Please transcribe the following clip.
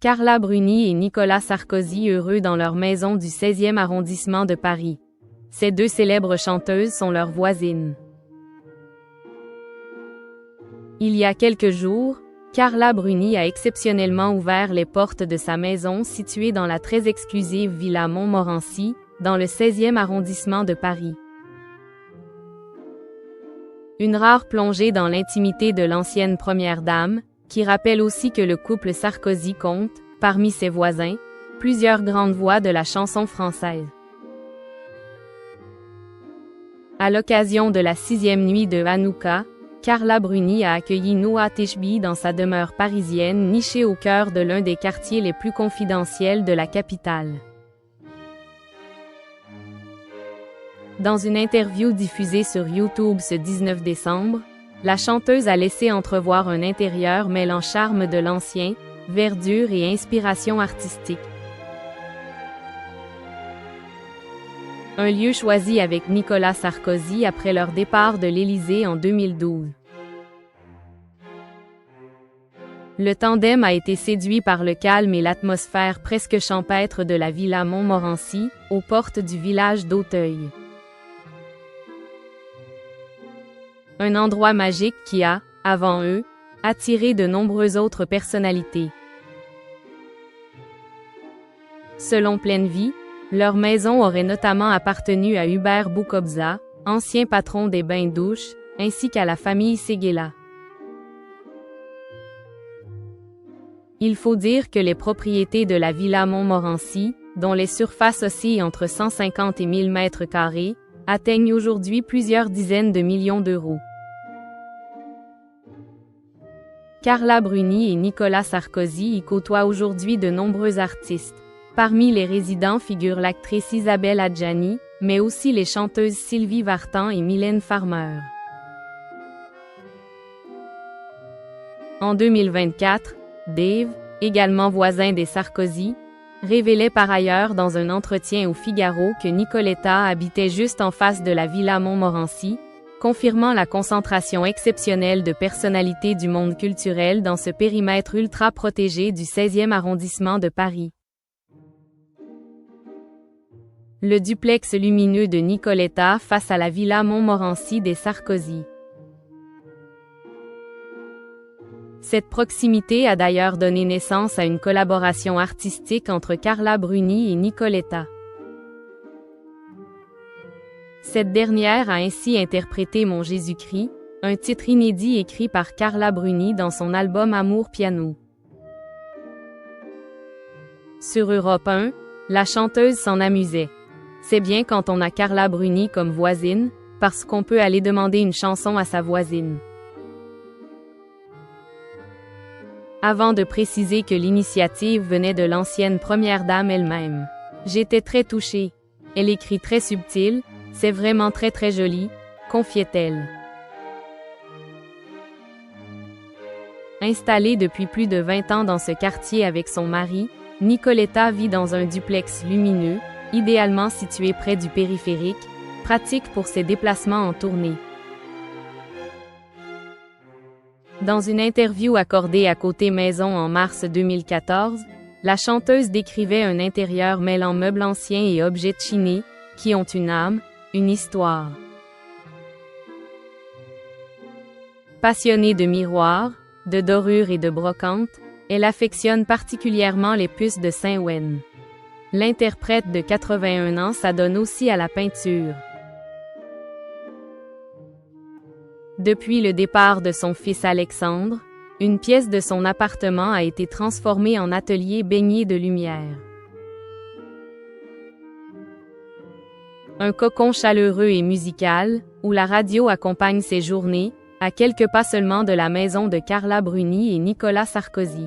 Carla Bruni et Nicolas Sarkozy heureux dans leur maison du 16e arrondissement de Paris. Ces deux célèbres chanteuses sont leurs voisines. Il y a quelques jours, Carla Bruni a exceptionnellement ouvert les portes de sa maison située dans la très exclusive Villa Montmorency, dans le 16e arrondissement de Paris. Une rare plongée dans l'intimité de l'ancienne première dame, qui rappelle aussi que le couple Sarkozy compte, parmi ses voisins, plusieurs grandes voix de la chanson française. À l'occasion de la 6e nuit de Hanouka, Carla Bruni a accueilli Noah Tishby dans sa demeure parisienne nichée au cœur de l'un des quartiers les plus confidentiels de la capitale. Dans une interview diffusée sur YouTube ce 19 décembre, la chanteuse a laissé entrevoir un intérieur mêlant charme de l'ancien, verdure et inspiration artistique. Un lieu choisi avec Nicolas Sarkozy après leur départ de l'Élysée en 2012. Le tandem a été séduit par le calme et l'atmosphère presque champêtre de la Villa Montmorency, aux portes du village d'Auteuil. Un endroit magique qui a, avant eux, attiré de nombreuses autres personnalités. Selon Pleine Vie, leur maison aurait notamment appartenu à Hubert Boukobza, ancien patron des bains-douches, ainsi qu'à la famille Séguéla. Il faut dire que les propriétés de la Villa Montmorency, dont les surfaces oscillent entre 150 et 1000 mètres carrés, atteignent aujourd'hui plusieurs dizaines de millions d'euros. Carla Bruni et Nicolas Sarkozy y côtoient aujourd'hui de nombreux artistes. Parmi les résidents figurent l'actrice Isabelle Adjani, mais aussi les chanteuses Sylvie Vartan et Mylène Farmer. En 2024, Dave, également voisin des Sarkozy, révélait par ailleurs dans un entretien au Figaro que Nicoletta habitait juste en face de la Villa Montmorency, confirmant la concentration exceptionnelle de personnalités du monde culturel dans ce périmètre ultra protégé du 16e arrondissement de Paris. Le duplex lumineux de Nicoletta face à la Villa Montmorency des Sarkozy. Cette proximité a d'ailleurs donné naissance à une collaboration artistique entre Carla Bruni et Nicoletta. Cette dernière a ainsi interprété Mon Jésus-Christ, un titre inédit écrit par Carla Bruni dans son album Amour Piano. Sur Europe 1, la chanteuse s'en amusait. C'est bien quand on a Carla Bruni comme voisine, parce qu'on peut aller demander une chanson à sa voisine. Avant de préciser que l'initiative venait de l'ancienne première dame elle-même. J'étais très touchée. Elle écrit très subtil, c'est vraiment très joli, confiait-elle. Installée depuis plus de 20 ans dans ce quartier avec son mari, Nicoletta vit dans un duplex lumineux, idéalement situé près du périphérique, pratique pour ses déplacements en tournée. Dans une interview accordée à Côté Maison en mars 2014, la chanteuse décrivait un intérieur mêlant meubles anciens et objets chinés, qui ont une âme, une histoire. Passionnée de miroirs, de dorures et de brocantes, elle affectionne particulièrement les puces de Saint-Ouen. L'interprète de 81 ans s'adonne aussi à la peinture. Depuis le départ de son fils Alexandre, une pièce de son appartement a été transformée en atelier baigné de lumière. Un cocon chaleureux et musical, où la radio accompagne ses journées, à quelques pas seulement de la maison de Carla Bruni et Nicolas Sarkozy.